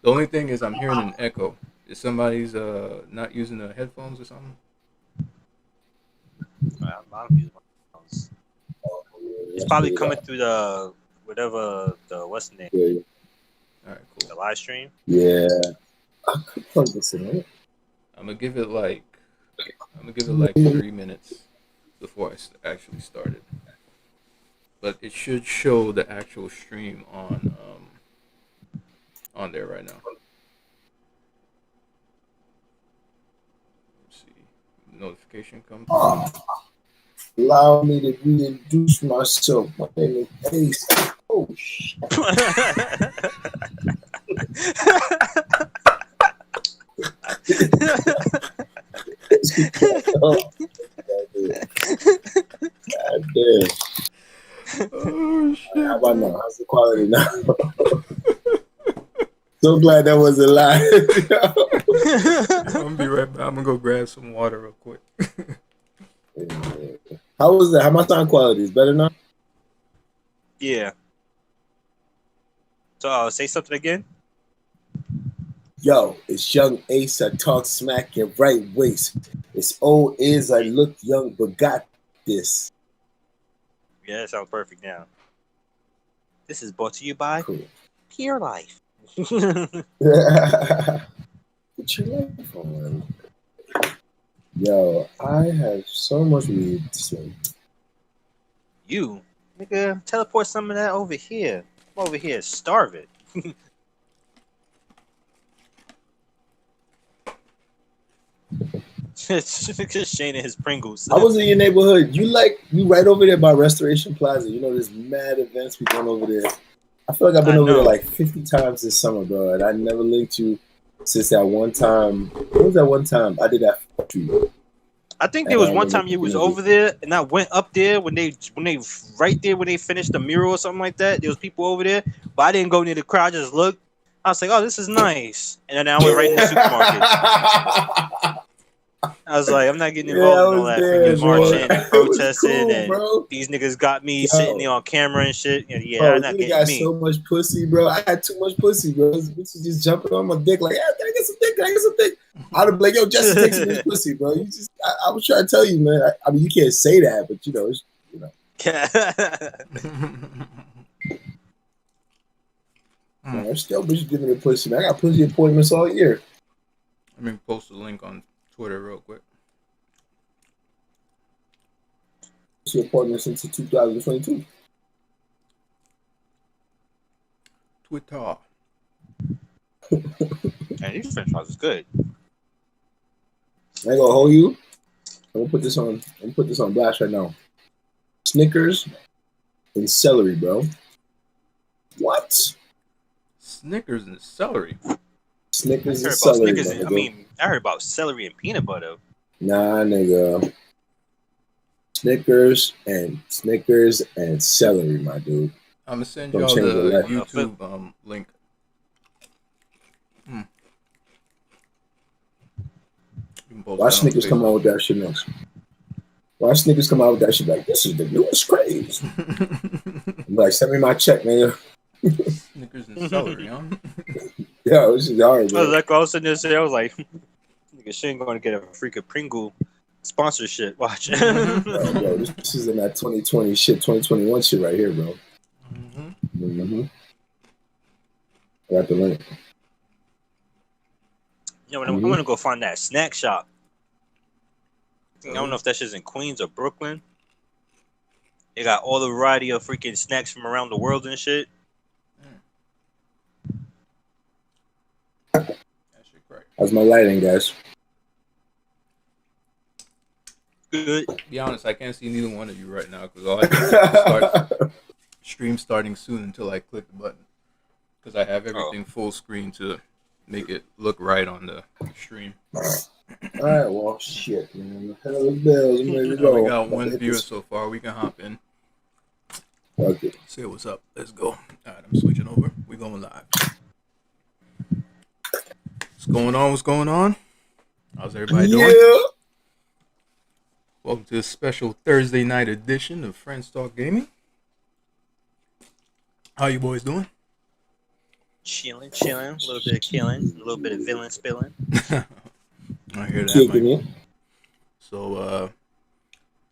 The only thing is I'm hearing an echo. Is somebody's not using the headphones or something? I'm using my phones. It's probably coming through the whatever the what's the name? Yeah. All right, cool. The live stream. Yeah. I could plug this in, right? I'm gonna give it like 3 minutes before I actually start it. But it should show the actual stream on there right now. Let's see. Notification comes through. Allow me to reintroduce myself. My name is Ace. Oh shit. God damn. Oh shit! How about now? How's the quality now? So glad that wasn't live. I'm gonna be right back. I'm gonna go grab some water real quick. How was that? How my sound quality is better now? Yeah. So say something again. Yo, it's young Ace. I talk smack your right waist. It's old is I look young but got this. Yeah, that sounds perfect now. This is brought to you by Pure Life. Put your life on. Yo, I have so much weed to say. You, nigga, teleport some of that over here. I'm over here starving. Shane and his Pringles. I was in your neighborhood. You right over there by Restoration Plaza. You know, there's mad events we going over there. I feel like I've been over there like 50 times this summer, bro. And I never linked you since that one time. What was that one time I did that for you? I think there was one time you was over there, and I went up there when they right there when they finished the mural or something like that. There was people over there, but I didn't go near the crowd. I just looked. I was like, "Oh, this is nice," and then I went right in the supermarket. I was like, I'm not getting involved in all that freaking marching and protesting, and these niggas got me sitting there on camera and shit. And bro, I'm not you getting got me. so much pussy, bro. I had too much pussy, bro. Bitch is just jumping on my dick like, yeah, can I get some dick? Can I get some dick? I'd have been like, yo, Justin, take some of this pussy, bro. You just, I was trying to tell you, man. I mean, you can't say that, but you know. Man, I'm still bitch giving it pussy, man. I got pussy appointments all year. Let me post a link on Twitter real quick. Pussy appointments into 2022. Twitter. And these French fries is good. I ain't gonna hold you. I'm gonna put this on blast right now. Snickers and celery, bro. What? Snickers and celery. Snickers and celery. I heard about celery and peanut butter. Nah, nigga. Snickers and celery, my dude. I'm gonna send y'all the YouTube link. Why Snickers come out with that shit next? Why Snickers come out with that shit like, this is the newest craze? I'm like, send me my check, nigga. Snickers and celery, huh? Yeah, this is hard, bro. I was like, I was sitting there, I was like, nigga, she ain't gonna get a freaking Pringle sponsorship. Watch. Bro, this is in that 2020 shit, 2021 shit right here, bro. I got the link. You know, I'm gonna go find that snack shop. I don't know if that shit's in Queens or Brooklyn. They got all the variety of freaking snacks from around the world and shit. How's my lighting, guys? Good. To be honest, I can't see neither one of you right now because all I can do is start stream starting soon until I click the button because I have everything full screen to make it look right on the stream. All right, well, shit, man. Hell of bells. I'm ready to go. We got one viewer so far. We can hop in. Okay. Say what's up. Let's go. All right, I'm switching over. We're going live. What's going on? What's going on? How's everybody doing? Welcome to a special Thursday night edition of Freinds Talk Gaming. How you boys doing? Chilling, a little bit of killing, a little bit of villain spilling. I hear that, Kicking Mike. it. So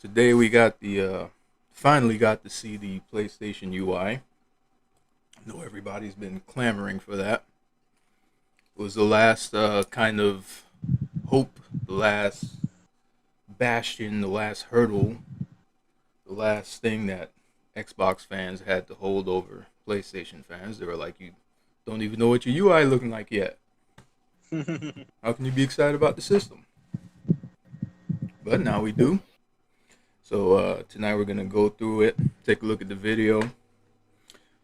today we got the finally got to see the PlayStation UI. I know everybody's been clamoring for that. It was the last kind of hope, the last bastion, the last hurdle, the last thing that Xbox fans had to hold over PlayStation fans. They were like, you don't even know what your UI looking like yet. How can you be excited about the system? But now we do. So tonight we're gonna go through it, take a look at the video,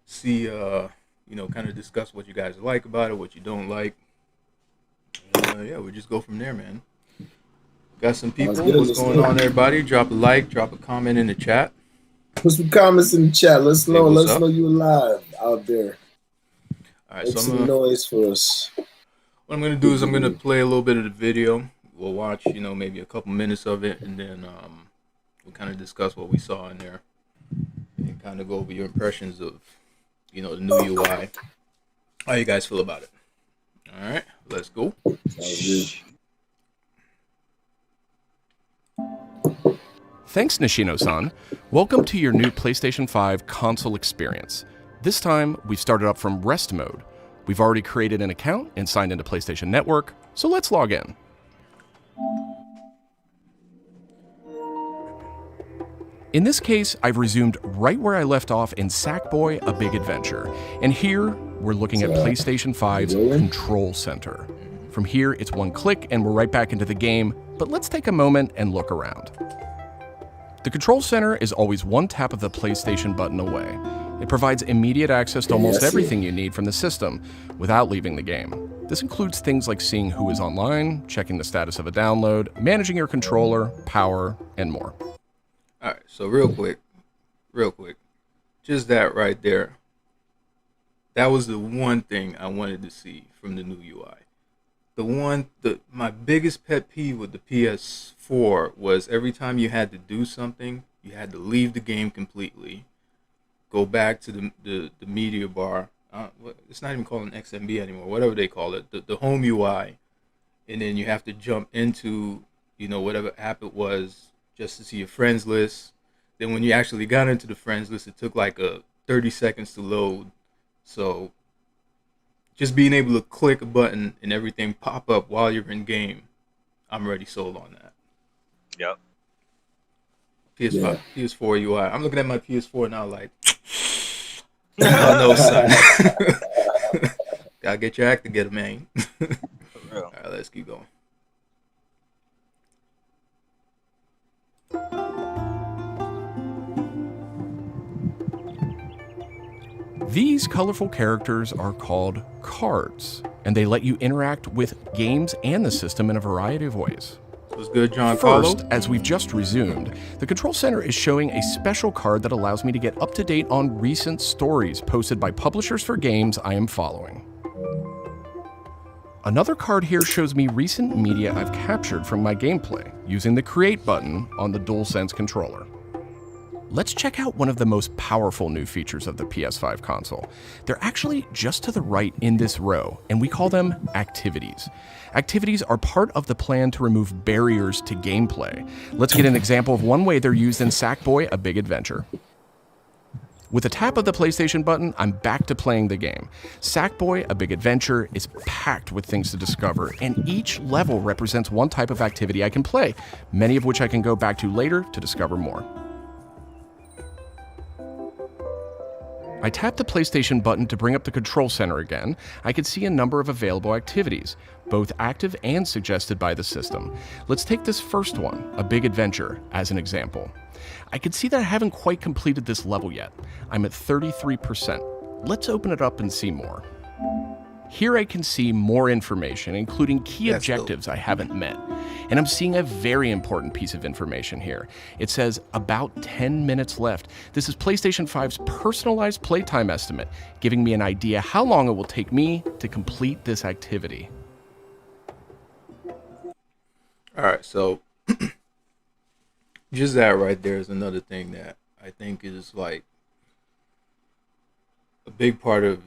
see, kind of discuss what you guys like about it, what you don't like. Yeah, we just go from there, man. Got some people. What's going on, everybody? Drop a like, drop a comment in the chat. Put some comments in the chat. Let's know. Hey, Let's know you alive out there. All right, Make so some noise for us. What I'm gonna do is I'm gonna play a little bit of the video. We'll watch, maybe a couple minutes of it, and then we'll kind of discuss what we saw in there, and kind of go over your impressions of, the new UI. How you guys feel about it? All right, let's go. Thanks, Nishino-san. Welcome to your new PlayStation 5 console experience. This time, we've started up from rest mode. We've already created an account and signed into PlayStation Network, so let's log in. In this case, I've resumed right where I left off in Sackboy: A Big Adventure, and here we're looking at PlayStation 5's Control Center. From here, it's one click and we're right back into the game, but let's take a moment and look around. The Control Center is always one tap of the PlayStation button away. It provides immediate access to almost everything you need from the system without leaving the game. This includes things like seeing who is online, checking the status of a download, managing your controller, power, and more. All right, so real quick, just that right there. That was the one thing I wanted to see from the new UI. My biggest pet peeve with the PS4 was every time you had to do something, you had to leave the game completely, go back to the media bar. It's not even called an XMB anymore, whatever they call it, the home UI, and then you have to jump into whatever app it was just to see your friends list. Then when you actually got into the friends list, it took like 30 seconds to load. So just being able to click a button and everything pop up while you're in game, I'm already sold on that. Yep. PS5, PS4 UI. I'm looking at my PS4 now like, oh no, son. Gotta get your act together, man. For real. All right, let's keep going. These colorful characters are called cards, and they let you interact with games and the system in a variety of ways. What's good, John First, as we've just resumed, the Control Center is showing a special card that allows me to get up to date on recent stories posted by publishers for games I am following. Another card here shows me recent media I've captured from my gameplay using the Create button on the DualSense controller. Let's check out one of the most powerful new features of the PS5 console. They're actually just to the right in this row, and we call them activities. Activities are part of the plan to remove barriers to gameplay. Let's get an example of one way they're used in Sackboy: A Big Adventure. With a tap of the PlayStation button, I'm back to playing the game. Sackboy: A Big Adventure is packed with things to discover, and each level represents one type of activity I can play, many of which I can go back to later to discover more. I tap the PlayStation button to bring up the Control Center again. I can see a number of available activities, both active and suggested by the system. Let's take this first one, A Big Adventure, as an example. I can see that I haven't quite completed this level yet. I'm at 33%. Let's open it up and see more. Here I can see more information, including key objectives I haven't met. And I'm seeing a very important piece of information here. It says about 10 minutes left. This is PlayStation 5's personalized playtime estimate, giving me an idea how long it will take me to complete this activity. All right, so just that right there is another thing that I think is like a big part of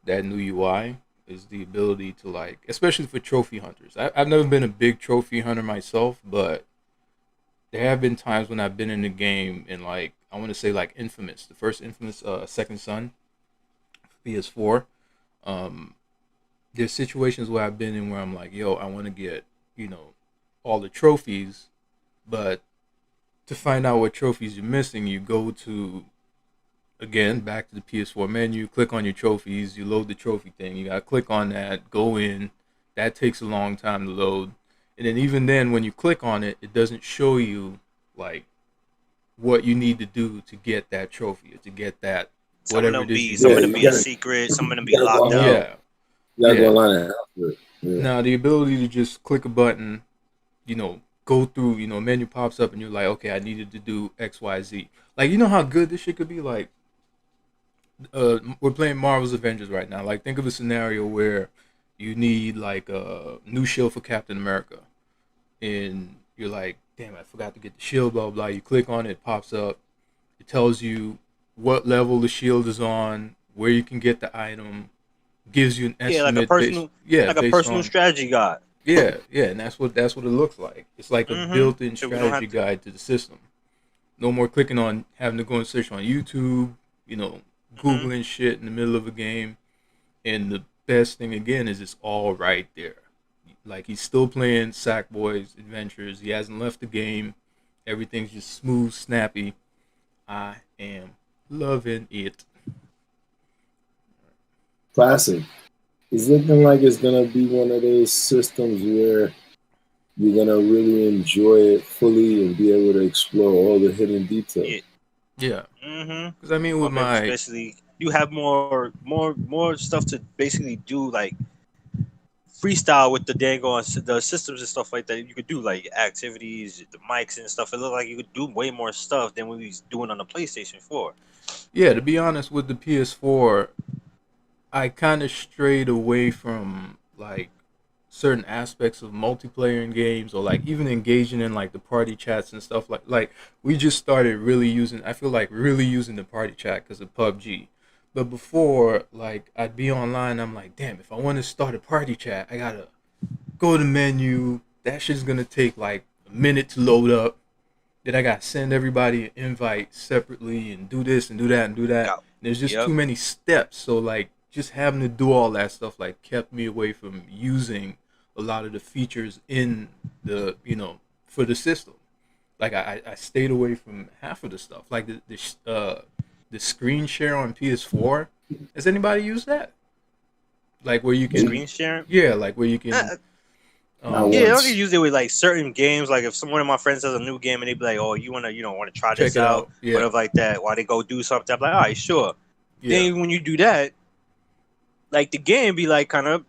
that new UI is the ability to like, especially for trophy hunters. I've never been a big trophy hunter myself, but there have been times when I've been in the game and like I want to say like Infamous, the first Infamous, Second Son, PS4. Um, there's situations where I've been in where I'm like, yo, I want to get all the trophies, but to find out what trophies you're missing, you go to again back to the PS4 menu, click on your trophies, you load the trophy thing. You gotta click on that, go in. That takes a long time to load, and then even then, when you click on it, it doesn't show you like what you need to do to get that trophy or to get that whatever it is. Some of them be a secret. Some of them be locked out. Yeah, you gotta go online and ask for it. Yeah. Now the ability to just click a button, go through, menu pops up and you're like, okay, I needed to do X, Y, Z. Like, you know how good this shit could be? Like, we're playing Marvel's Avengers right now. Like, think of a scenario where you need like a new shield for Captain America, and you're like, damn, I forgot to get the shield, blah, blah, blah. You click on it, it pops up. It tells you what level the shield is on, where you can get the item, gives you an estimate. Like a personal strategy guide. Yeah, and that's what it looks like. It's like a built-in strategy guide to the system. No more clicking on having to go and search on YouTube, Googling shit in the middle of a game. And the best thing again is it's all right there. Like, he's still playing Sackboy's Adventures. He hasn't left the game. Everything's just smooth, snappy. I am loving it. Classic. It's looking like it's gonna be one of those systems where you're gonna really enjoy it fully and be able to explore all the hidden details. Yeah. Because I mean, with especially you have more stuff to basically do, like freestyle with the the systems and stuff like that. You could do like activities, the mics and stuff. It looked like you could do way more stuff than we was doing on the PlayStation 4. Yeah, to be honest, with the PS4, I kind of strayed away from like certain aspects of multiplayer in games, or like even engaging in like the party chats and stuff. Like we just started really using, I feel like really using the party chat because of PUBG. But before, like, I'd be online, I'm like, damn, if I want to start a party chat, I gotta go to the menu. That shit's gonna take like a minute to load up. Then I gotta send everybody an invite separately and do this and do that and do that. Yep. There's just too many steps. So like just having to do all that stuff like kept me away from using a lot of the features in the, for the system. Like I stayed away from half of the stuff. Like the screen share on PS4. Has anybody used that? Like where you can screen share? Yeah, like where you can. I only use it with like certain games. Like if one of my friends has a new game and they be like, "Oh, you want to try this out?" Whatever like that. While they go do something, I'm like, "All right, sure." Yeah. Then when you do that, like the game be like kind of,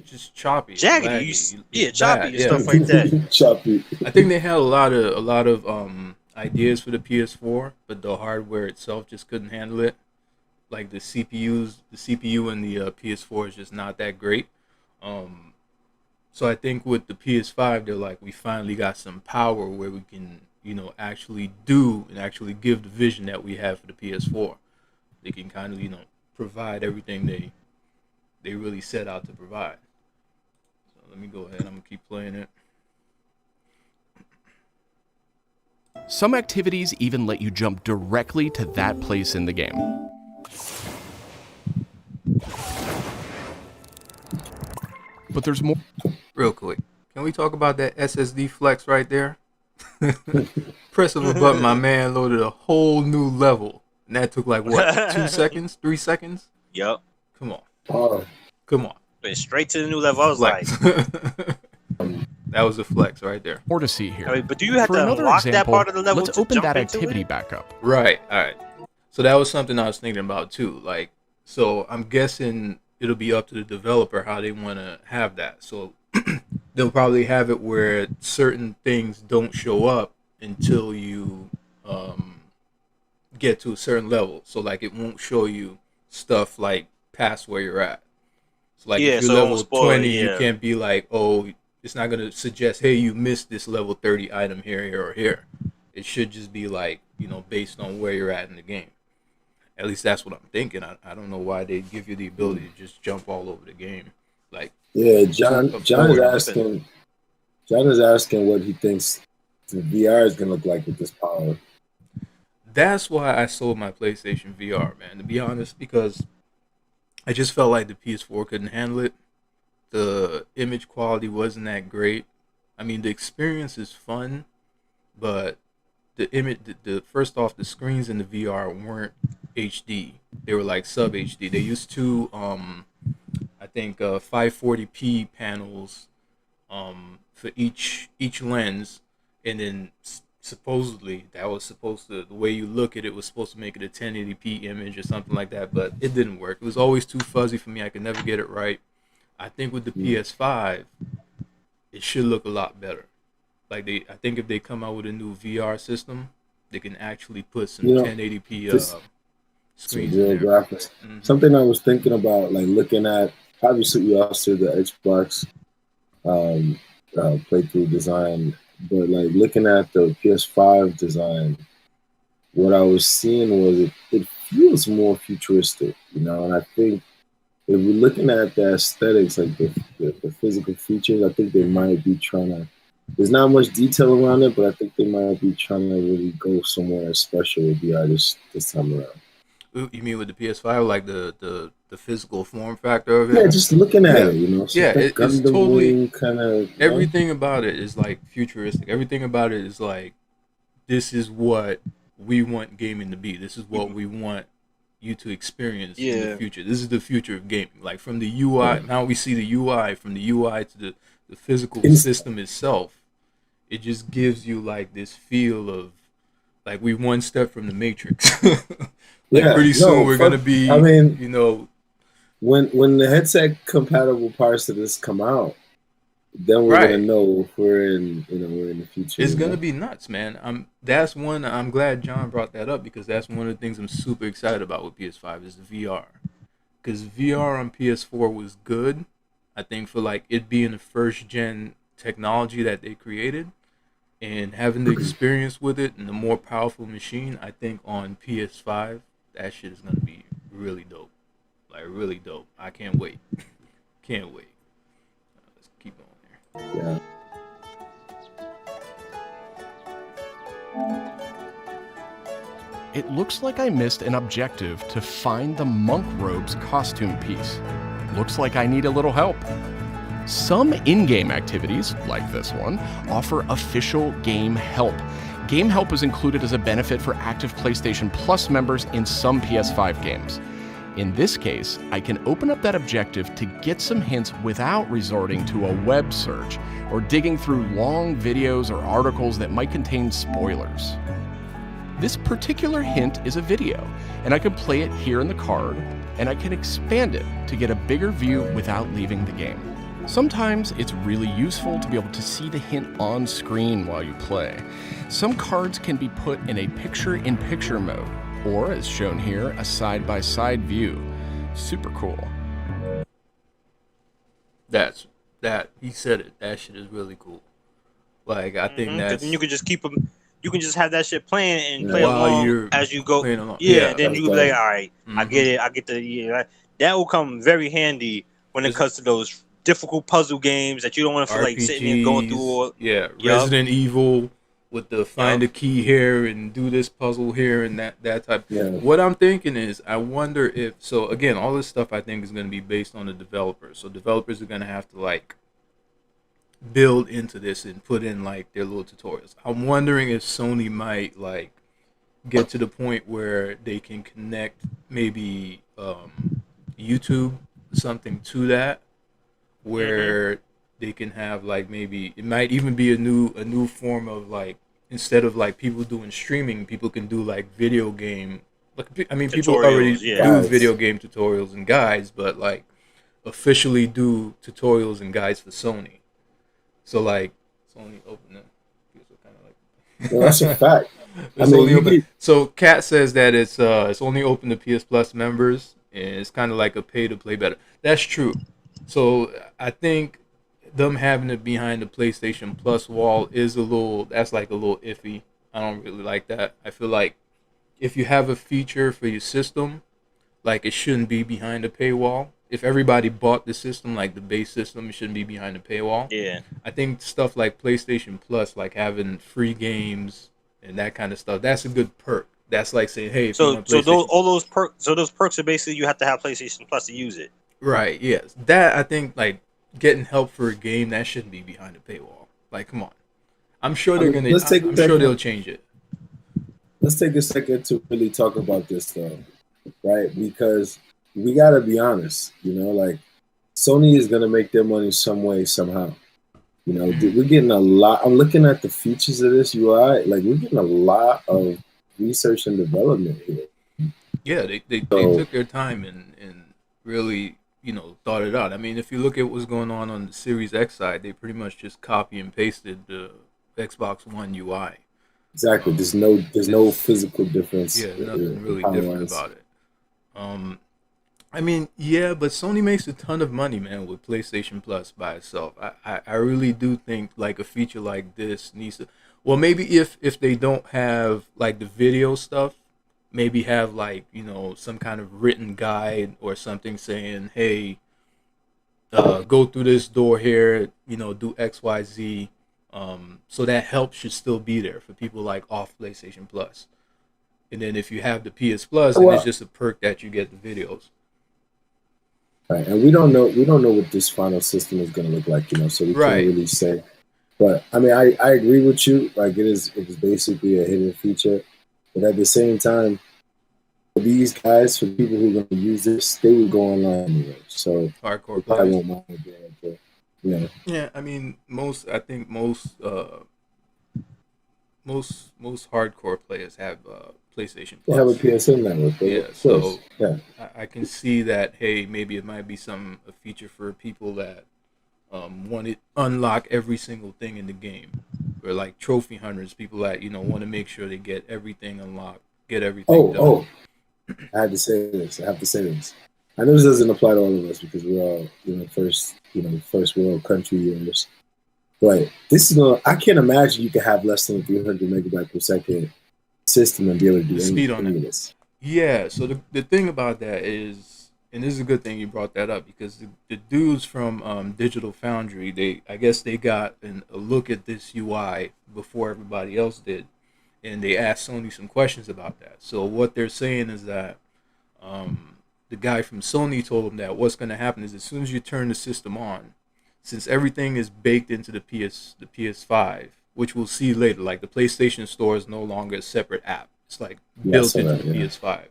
just choppy, jaggedy, choppy and stuff like that. Choppy. I think they had a lot of ideas for the PS4, but the hardware itself just couldn't handle it. Like the CPU in the PS4 is just not that great. So I think with the PS5, they're like, we finally got some power where we can, actually do and actually give the vision that we have for the PS4. They can kind of, provide everything they really set out to provide. So let me go ahead. I'm gonna keep playing it. Some activities even let you jump directly to that place in the game. But there's more. Real quick, can we talk about that SSD flex right there? Press of a button, my man loaded a whole new level. And that took like what, 2 seconds, 3 seconds? Yep. Come on. Oh. Come on. Went straight to the new level. I was flex. That was a flex right there. More to see here. I mean, but do you have to unlock that part of the level? Let's open that activity back up. Right. All right. So that was something I was thinking about too. Like, so I'm guessing it'll be up to the developer how they want to have that. So they'll probably have it where certain things don't show up until you get to a certain level. So like it won't show you stuff like past where you're at. So like if you're level 20, you can't be like, oh, it's not going to suggest, hey, you missed this level 30 item here, or here. It should just be like, based on where you're at in the game. At least that's what I'm thinking. I don't know why they give you the ability to just jump all over the game. Like, Yeah, John is forward. asking. John is asking what he thinks the VR is gonna look like with this power. That's why I sold my PlayStation VR, man. To be honest, because I just felt like the PS4 couldn't handle it. The image quality wasn't that great. I mean, the experience is fun, but the image, the first off, the screens in the VR weren't HD. They were like sub HD. They used two, I think, 540p panels, for each lens, and then supposedly that was supposed to, the way you look at it was supposed to make it a 1080p image or something like that, but it didn't work. It was always too fuzzy for me. I could never get it right. I think with the PS5, it should look a lot better. Like I think if they come out with a new VR system, they can actually put some 1080p screens in there. Graphics. Mm-hmm. Something I was thinking about, like looking at, obviously you also the Xbox playthrough design, but like looking at the PS5 design, what I was seeing was it feels more futuristic, and I think if we're looking at the aesthetics, like the physical features, I think they might be trying to, there's not much detail around it, but I think they might be trying to really go somewhere special with VR this time around. You mean with the PS5, like the physical form factor of it? Yeah, just looking at it, So it's totally kind of everything about it is like futuristic. Everything about it is like, this is what we want gaming to be. This is what we want you to experience in the future. This is the future of gaming. Like from the UI, now we see the UI, from the UI to the physical system itself. It just gives you like this feel of like we one step from the Matrix. Pretty soon we're gonna be. I mean, when the headset compatible parts of this come out, then we're gonna know we're in the future. It's gonna be nuts, man. That's one. I'm glad John brought that up, because that's one of the things I'm super excited about with PS5 is the VR. Because VR on PS4 was good, I think, for like it being the first gen technology that they created, and having the experience with it and the more powerful machine. I think on PS5 that shit is gonna be really dope, like really dope. I can't wait. Can't wait. Let's keep going there. Yeah. It looks like I missed an objective to find the monk robe's costume piece. Looks like I need a little help. Some in-game activities, like this one, offer official game help. Game help is included as a benefit for active PlayStation Plus members in some PS5 games. In this case, I can open up that objective to get some hints without resorting to a web search or digging through long videos or articles that might contain spoilers. This particular hint is a video, and I can play it here in the card, and I can expand it to get a bigger view without leaving the game. Sometimes it's really useful to be able to see the hint on screen while you play. Some cards can be put in a picture-in-picture mode, or as shown here, a side-by-side view. Super cool. He said it. That shit is really cool. Like, I think that's... And you can just keep them... You can just have that shit playing and play along as you go. Yeah, then you can be like, all right, I get it. I get the... That will come very handy when it comes to those difficult puzzle games that you don't want to feel like sitting there going through all... Resident Evil with the find a key here and do this puzzle here and that type. Yeah. What I'm thinking is, I wonder if... So, again, all this stuff I think is going to be based on the developers. So, developers are going to have to, like, build into this and put in, like, their little tutorials. I'm wondering if Sony might, like, get to the point where they can connect maybe YouTube, something to that, where they can have, like, maybe it might even be a new form of, like, instead of like people doing streaming, people can do like video game. Like, I mean, tutorials, people already do video game tutorials and guides, but like officially do tutorials and guides for Sony. So like Sony open it. Kind of like well, that's a fact. So Kat says that it's only open to PS Plus members, and it's kind of like a pay to play better. That's true. So I think them having it behind the PlayStation Plus wall is that's like a little iffy. I don't really like that. I feel like if you have a feature for your system, like it shouldn't be behind a paywall. If everybody bought the system, like the base system, it shouldn't be behind a paywall. Yeah. I think stuff like PlayStation Plus, like having free games and that kind of stuff, that's a good perk. That's like saying, hey, if you want PlayStation, those perks are basically you have to have PlayStation Plus to use it. right? Yes, that I think like getting help for a game that shouldn't be behind a paywall. Like, come on, I'm sure they're gonna. I'm sure they'll change it. Let's take a second to really talk about this though, right? Because we gotta be honest, like Sony is gonna make their money some way, somehow. We're getting a lot. I'm looking at the features of this UI. Like, we're getting a lot of research and development here. Yeah, they took their time and really, thought it out. I mean, if you look at what's going on the Series X side, they pretty much just copy and pasted the Xbox One UI. Exactly. There's no physical difference. Yeah, nothing really different about it. I mean, yeah, but Sony makes a ton of money, man, with PlayStation Plus by itself. I really do think like a feature like this needs to. Well, maybe if they don't have like the video stuff, maybe have like some kind of written guide or something saying, hey, go through this door here, do X, Y, Z. So that help should still be there for people like off PlayStation Plus. And then if you have the PS Plus, then it's just a perk that you get the videos. Right, and we don't know what this final system is going to look like, so we can't really say. But I mean, I agree with you. Like it is basically a hidden feature, but at the same time, for these guys, for people who are going to use this, they will go online anyway. So hardcore players won't mind doing it. Yeah, I mean, most hardcore players have PlayStation Plus. They have a PSN network. Yeah, so I can see that. Hey, maybe it might be a feature for people that want to unlock every single thing in the game, or like trophy hunters, people that want to make sure they get everything unlocked, get everything done. I have to say this. I know this doesn't apply to all of us because we're all first world country years. But this is I can't imagine you can have less than 300 megabyte per second system and be able to do anything with this. Yeah, so the thing about that is, and this is a good thing you brought that up, because the dudes from Digital Foundry, I guess they got a look at this UI before everybody else did, and they asked Sony some questions about that. So what they're saying is that the guy from Sony told them that what's going to happen is as soon as you turn the system on, since everything is baked into the PS5, which we'll see later, like the PlayStation Store is no longer a separate app. It's like built into the PS5.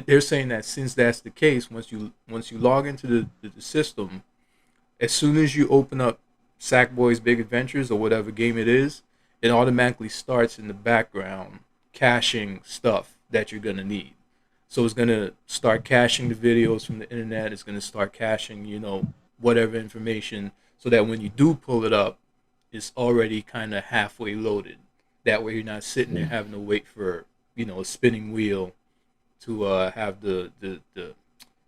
They're saying that since that's the case, once you log into the system, as soon as you open up Sackboy's Big Adventures or whatever game it is, it automatically starts in the background caching stuff that you're gonna need. So it's gonna start caching the videos from the internet. It's gonna start caching, whatever information, so that when you do pull it up, it's already kind of halfway loaded. That way you're not sitting there having to wait for a spinning wheel to have the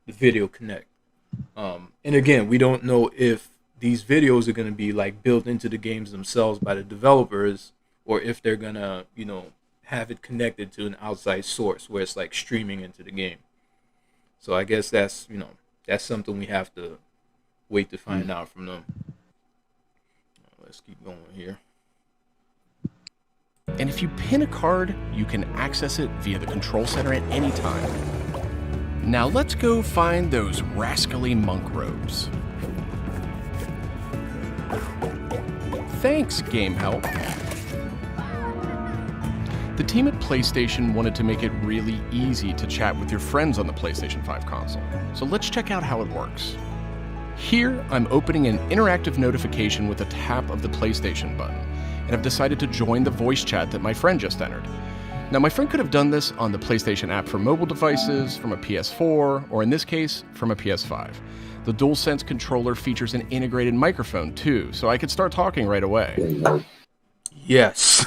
video connect. And again, we don't know if these videos are going to be like built into the games themselves by the developers, or if they're going to have it connected to an outside source where it's like streaming into the game. So I guess that's something we have to wait to find out from them. Let's keep going here. And if you pin a card, you can access it via the control center at any time. Now let's go find those rascally monk robes. Thanks, Game Help. The team at PlayStation wanted to make it really easy to chat with your friends on the PlayStation 5 console. So let's check out how it works. Here, I'm opening an interactive notification with a tap of the PlayStation button, and I've decided to join the voice chat that my friend just entered. Now, my friend could have done this on the PlayStation app for mobile devices, from a PS4, or in this case, from a PS5. The DualSense controller features an integrated microphone, too, so I could start talking right away. Yes.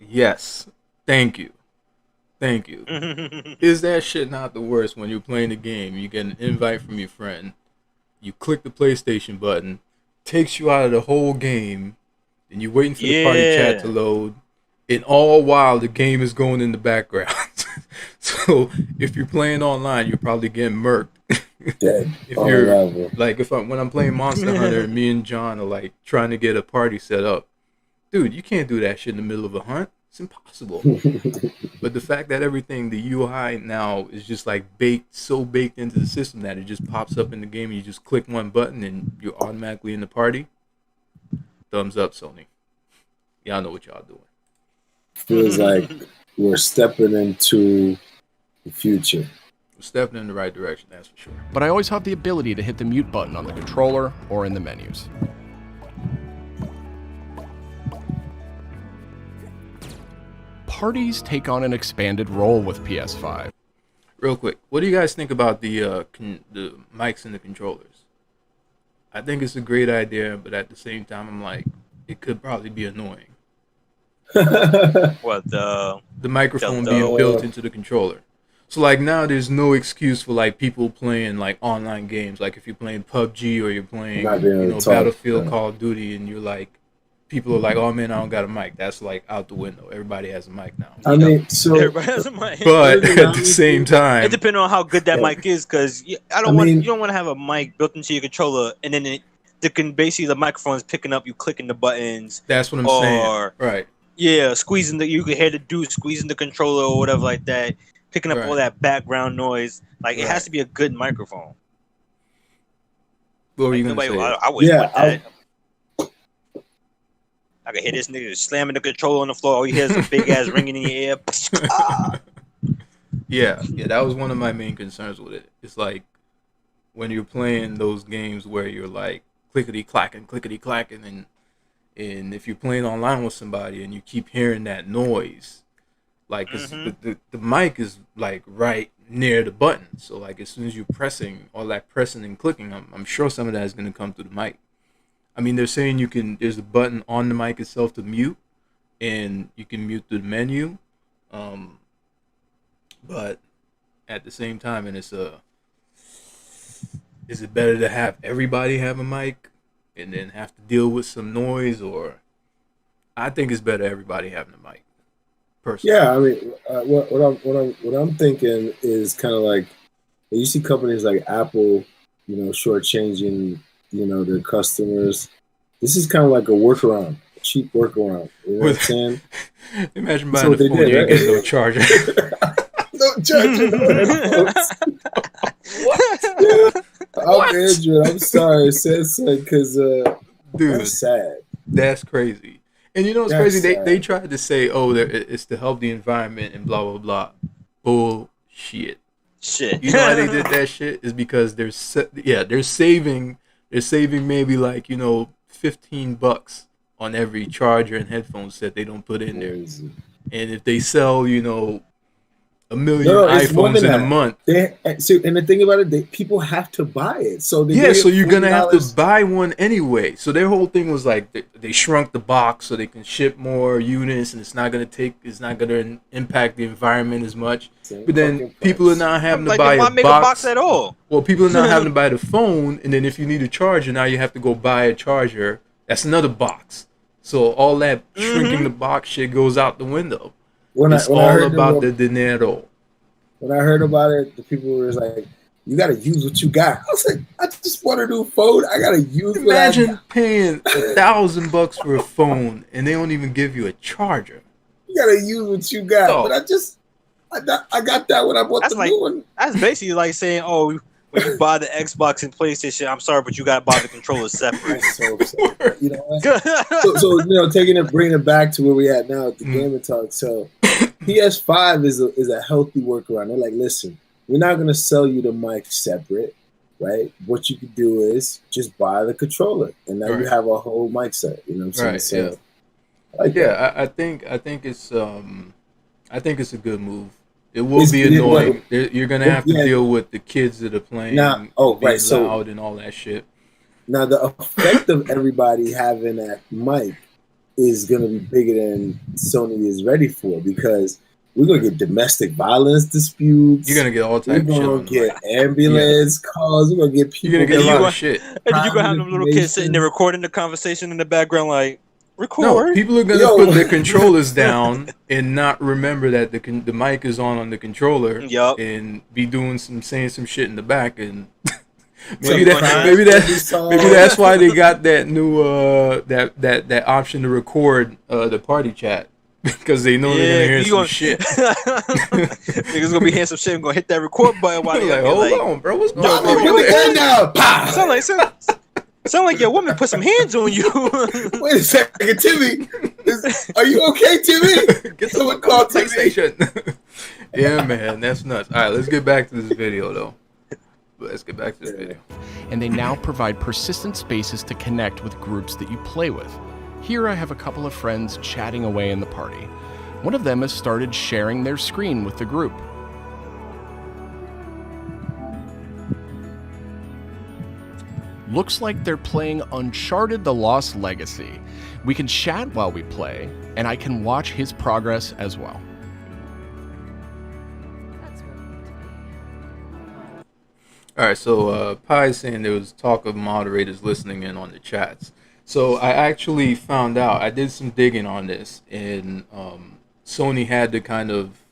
Yes. Thank you. Is that shit not the worst when you're playing a game, you get an invite from your friend, you click the PlayStation button, takes you out of the whole game, and you're waiting for the party chat to load, And all while the game is going in the background. So if you're playing online, you're probably getting murked. Dead. If you're level. like, when I'm playing Monster Hunter, me and John are like trying to get a party set up. Dude, you can't do that shit in the middle of a hunt. It's impossible. But the fact that everything, the UI now is just like so baked into the system that it just pops up in the game and you just click one button and you're automatically in the party. Thumbs up, Sony. Y'all know what y'all doing. Feels like we're stepping into the future. We're stepping in the right direction, that's for sure. But I always have the ability to hit the mute button on the controller or in the menus. Parties take on an expanded role with PS5. Real quick, what do you guys think about the mics and the controllers? I think it's a great idea, but at the same time, I'm like, it could probably be annoying. What the microphone being built into the controller? So like now, there's no excuse for like people playing like online games. Like if you're playing PUBG or you're playing Battlefield, Call of Duty, and you're like, people are like, oh man, I don't got a mic. That's like out the window. Everybody has a mic now. I mean, so everybody has a mic. But at the same time, it depends on how good that mic is, because you don't want to have a mic built into your controller and then basically the microphone is picking up you clicking the buttons. That's what I'm saying. Right. Yeah, you can hear the dude squeezing the controller or whatever like that, picking up all that background noise. Like it has to be a good microphone. What were you gonna say? I wouldn't want that. I can hear this nigga slamming the controller on the floor. All you hear is a big ass ringing in your ear. Yeah, that was one of my main concerns with it. It's like when you're playing those games where you're like clickety clacking, and if you're playing online with somebody and you keep hearing that noise, like 'cause the mic is like right near the button, so like as soon as you're pressing, all that pressing and clicking, I'm sure some of that is going to come through the mic. I mean, they're saying there's a button on the mic itself to mute, and you can mute through the menu. But at the same time, is it better to have everybody have a mic and then have to deal with some noise, or I think it's better everybody having a mic. Personally. Yeah, I mean, what I'm thinking is kind of like you see companies like Apple, shortchanging, their customers. This is kind of like a workaround, a cheap workaround. You know what I'm saying? Imagine buying a phone, you ain't getting no charger. No charger, no headphones. What? I'm Andrew. I'm sorry. I said so because, dude, that's sad. That's crazy. And you know what's crazy? They tried to say, it's to help the environment and blah, blah, blah. Bullshit. Shit. You know why they did that shit? Is because they're saving maybe like, $15 on every charger and headphone set they don't put in there. And if they sell, 1 million iPhones in a month. And the thing about it, people have to buy it. So you're gonna have to buy one anyway. So their whole thing was like they shrunk the box so they can ship more units, and it's not gonna impact the environment as much. But then people are not having to buy a box at all. Well, people are not having to buy the phone, and then if you need a charger, now you have to go buy a charger. That's another box. So all that shrinking the box shit goes out the window. It's all about the dinero. When I heard about it, the people were like, "You got to use what you got." I was like, "I just want a new phone. I got to use." Imagine paying $1,000 for a phone and they don't even give you a charger. You got to use what you got. Oh. But I got that when I bought the new one. That's basically like saying, "Oh, when you buy the Xbox and PlayStation, I'm sorry, but you got to buy the controller separate." You know what? so bringing it back to where we at now at the Gamer Talk. So PS5 is a healthy workaround. They're like, listen, we're not going to sell you the mic separate, right? What you could do is just buy the controller, and now you have a whole mic set. You know what I'm saying? Right, so, I think it's a good move. It will be annoying. You're gonna have to deal with the kids that are playing, loud and all that shit. Now the effect of everybody having that mic is gonna be bigger than Sony is ready for, because we're gonna get domestic violence disputes. You're gonna get all types of shit. We're gonna get ambulance calls. We're gonna get people. You're gonna get a lot of shit. And you're gonna have them little kids sitting there recording the conversation in the background, like, record. No, people are gonna put their controllers down and not remember that the mic is on the controller. Yup. And be saying some shit in the back, and Maybe that's why they got that new that option to record the party chat, because they know they're gonna hear some shit. Niggas gonna be hearing some shit and gonna hit that record button while they like, hold on, bro, what's going on? Put the gun down. Sound like your woman put some hands on you. Wait a second, Timmy. Are you okay, Timmy? Get someone called PlayStation. Yeah, man, that's nuts. All right, let's get back to this video, though. Let's get back to this video. And they now provide persistent spaces to connect with groups that you play with. Here I have a couple of friends chatting away in the party. One of them has started sharing their screen with the group. Looks like they're playing Uncharted: The Lost Legacy. We can chat while we play, and I can watch his progress as well. Alright, so Pie's saying there was talk of moderators listening in on the chats. So I actually found out, I did some digging on this, and Sony had to kind of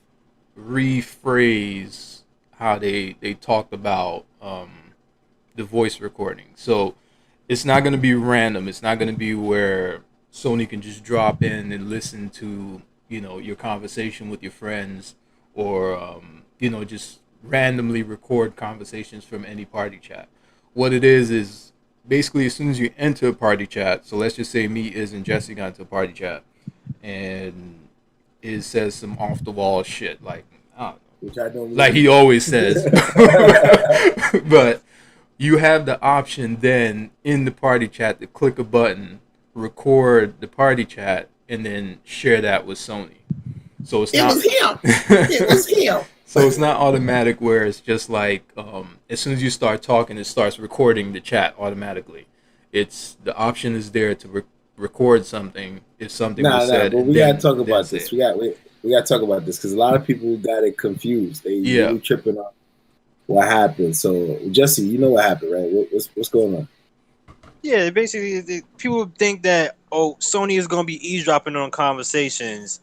rephrase how they talked about the voice recording. So it's not going to be random. It's not going to be where Sony can just drop in and listen to, your conversation with your friends, or, just randomly record conversations from any party chat. What it is basically as soon as you enter a party chat, so let's just say me, Iz, and Jesse got into a party chat, and Iz says some off-the-wall shit, like, I don't know, like he always says. But you have the option then in the party chat to click a button, record the party chat, and then share that with Sony. So it's not. It was him. So it's not automatic where it's just like as soon as you start talking, it starts recording the chat automatically. It's the option is there to record something if something was said. But we gotta talk about this. We gotta talk about this because a lot of people got it confused. They really tripping on what happened. So Jesse, you know what happened, right? What's going on? Yeah, basically, people think that Sony is gonna be eavesdropping on conversations.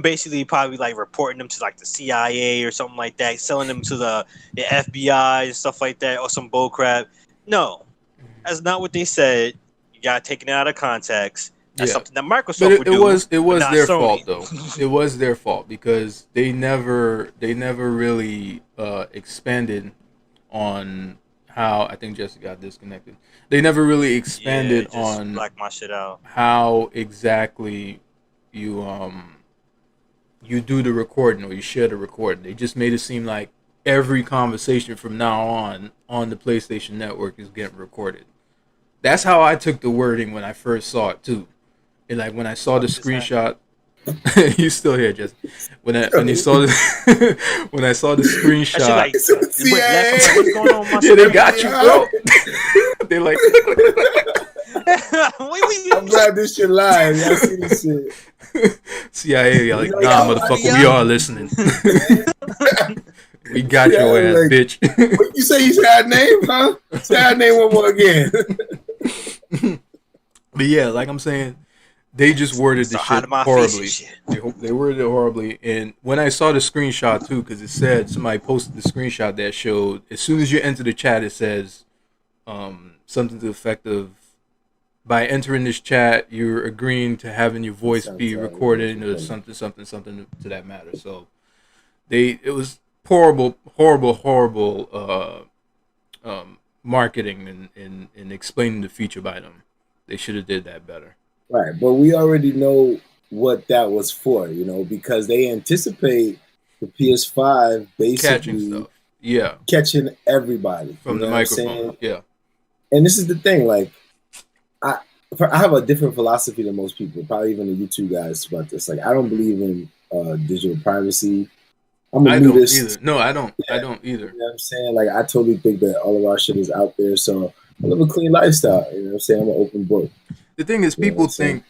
Basically probably like reporting them to like the CIA or something like that, selling them to the FBI and stuff like that, or some bullcrap. No, that's not what they said. You gotta take it out of context. That's something that Microsoft would do. It was their fault though. It was their fault because they never really expanded on how, I think Jesse got disconnected. They never really expanded on black my shit out. How exactly you do the recording or you share the recording. They just made it seem like every conversation from now on the PlayStation Network is getting recorded. That's how I took the wording when I first saw it too. And like when I saw the screenshot, you still here, Jesse? When you saw the when I saw the screenshot, like, what's going on with my yeah, they got you, bro. They're like, I'm glad this shit live. Y'all see this shit. CIA, y'all like, nah, motherfucker, we are listening. We got your ass, like, bitch. What you say? You said her name, huh? Say her name one more again. But yeah, like I'm saying, they just worded the shit horribly. They worded it horribly. And when I saw the screenshot too, because it said, somebody posted the screenshot that showed, as soon as you enter the chat, it says something to the effect of, by entering this chat, you're agreeing to having your voice be recorded, or something to that matter. So it was horrible marketing and explaining the feature by them. They should have did that better. Right, but we already know what that was for, because they anticipate the PS5 basically catching everybody from the microphone. Yeah, and this is the thing, like, I have a different philosophy than most people, probably even the YouTube guys, about this. Like, I don't believe in digital privacy. I don't either. No, I don't. I don't either. You know what I'm saying? Like, I totally think that all of our shit is out there. So I live a clean lifestyle. You know what I'm saying? I'm an open book. The thing is, people think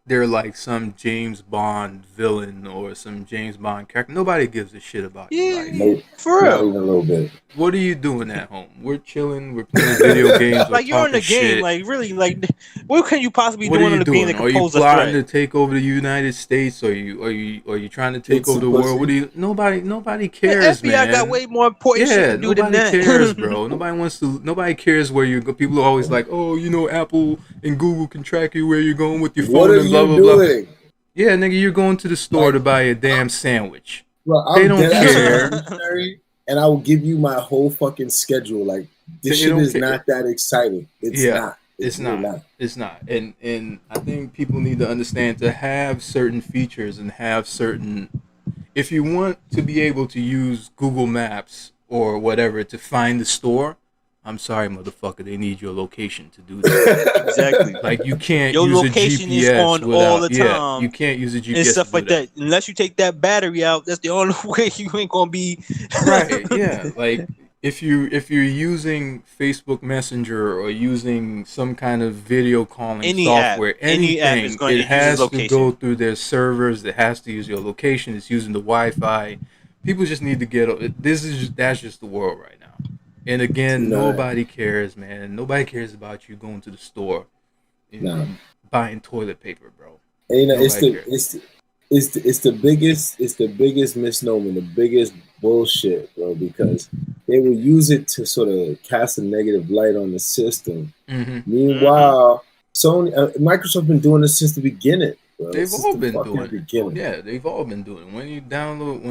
they're like some James Bond villain or some James Bond character. Nobody gives a shit about your life. Nope, For not real. even a little bit. What are you doing at home? We're chilling. We're playing video games. We're Like you're in the talking game, shit. like really, like what can you possibly What do are in you the game doing? that Are can you pose a plotting threat? to take over the United States? Are you trying to take It's over the supposed world? to- What do you? Nobody The cares, FBI man. got way more important shit Yeah, to do than nobody that. cares, bro. Nobody cares where you go. People are always like, oh, you know, Apple and Google can track you where you're going with your What phone are and blah you blah blah. doing? Yeah, nigga, you're going to the store Like- to buy a damn sandwich. Bro, They I'm don't dead ass care. revolutionary, and I will give you my whole fucking schedule. Like this They shit don't is care. not that exciting. It's Yeah, not. It's really not. It's not. And I think people need to understand to have certain features and have certain. If you want to be able to use Google Maps or whatever to find the store, I'm sorry, motherfucker. They need your location to do that. Exactly. Like you can't Your use a location GPS is on without. all the Yeah, time. you can't use a GPS And stuff to do like that. Unless you take that battery out, that's the only way you ain't gonna be Right, yeah. Like if you're using Facebook Messenger or using some kind of video calling Any app. software, Any app is anything, going to it use has its to location. go through their servers. It has to use your location. It's using the Wi-Fi. People just need to get. That's just the world right now. And again, Nah. nobody cares, man. Nobody cares about you going to the store and, Nah. and buying toilet paper, bro. And, you know, Nobody cares. it's the biggest misnomer, the biggest bullshit, bro. Because they will use it to sort of cast a negative light on the system. Mm-hmm. Meanwhile, Sony, Microsoft been doing this since the beginning. Bro. They've Since all the been fucking doing it. beginning. Yeah, they've all been doing it. When you download,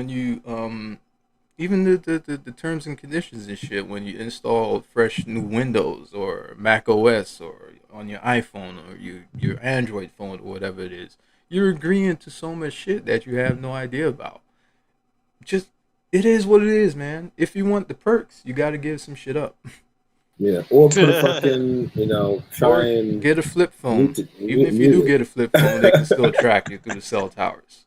even the terms and conditions and shit, when you install fresh new Windows or Mac OS or on your iPhone or your Android phone or whatever it is, you're agreeing to so much shit that you have no idea about. Just, it is what it is, man. If you want the perks, you got to give some shit up. Yeah, or put a fucking, try Or and get a flip phone. mute it- Even if you mute do it. get a flip phone, they can still track you through the cell towers.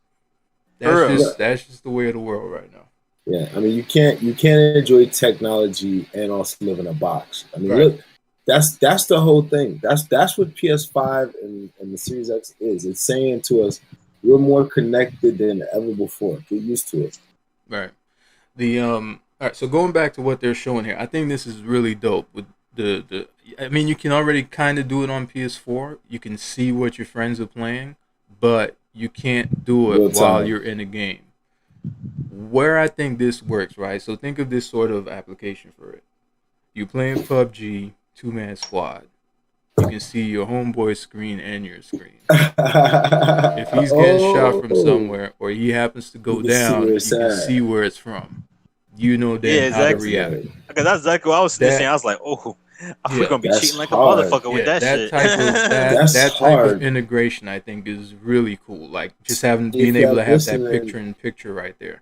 That's just the way of the world right now. Yeah, I mean you can't enjoy technology and also live in a box. I mean, Right. look, that's the whole thing. That's what PS5 and the Series X is. It's saying to us, we're more connected than ever before. Get used to it. Right. All right, so going back to what they're showing here, I think this is really dope with the I mean, you can already kind of do it on PS4. You can see what your friends are playing, but you can't do Real it while time. you're in a game. Where I think this works, right? So think of this sort of application for it. You playing PUBG, 2-man squad. You can see your homeboy's screen and your screen. If he's getting shot from somewhere or he happens to go You can see down, where you it's can at. see where it's from. You know then Yeah, how to exactly. react. Because that's exactly what I was That- saying. I was like, oh, Yeah, we're gonna be that's cheating like hard. a motherfucker with that shit. type of That's that type of hard. integration, I think, is really cool. Like just being If able to you're have that listening- picture-in-picture right there.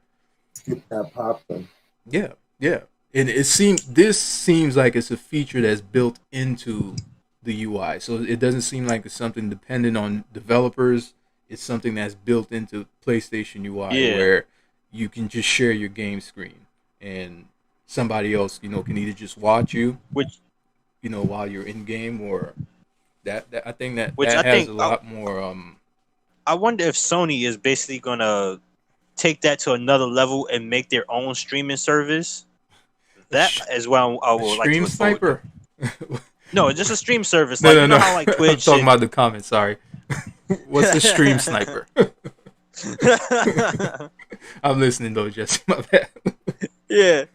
Get that popcorn. Yeah, yeah. And this seems like it's a feature that's built into the UI. So it doesn't seem like it's something dependent on developers. It's something that's built into PlayStation UI where you can just share your game screen and somebody else, can either just watch you, Which while you're in game, or that I think that Which that I has think- a lot more. I wonder if Sony is basically gonna take that to another level and make their own streaming service. That is what I would like to Stream look forward to. sniper. No, just a stream service. No, Like no, you know no. how like I'm Twitch. talking about the comments. Sorry. What's the stream sniper? I'm listening though, Jesse. My bad. Yeah,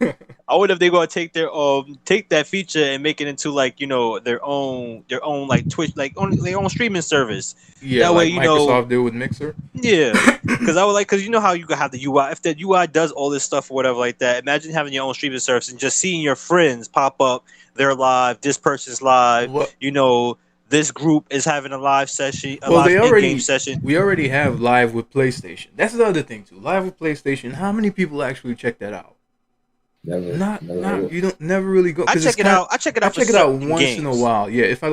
I wonder if they're gonna take that feature and make it into like their own like Twitch their own streaming service. Yeah, That way, like Microsoft did with Mixer. Yeah, because you know how you can have the UI. If that UI does all this stuff or whatever like that, imagine having your own streaming service and just seeing your friends pop up. They're live. This person's live. What? This group is having a live session. Game session. We already have live with PlayStation. That's the other thing too. Live with PlayStation. How many people actually check that out? Never. You don't never really go. I check it out. I check it out. I check it out once in a while. Yeah, if I'm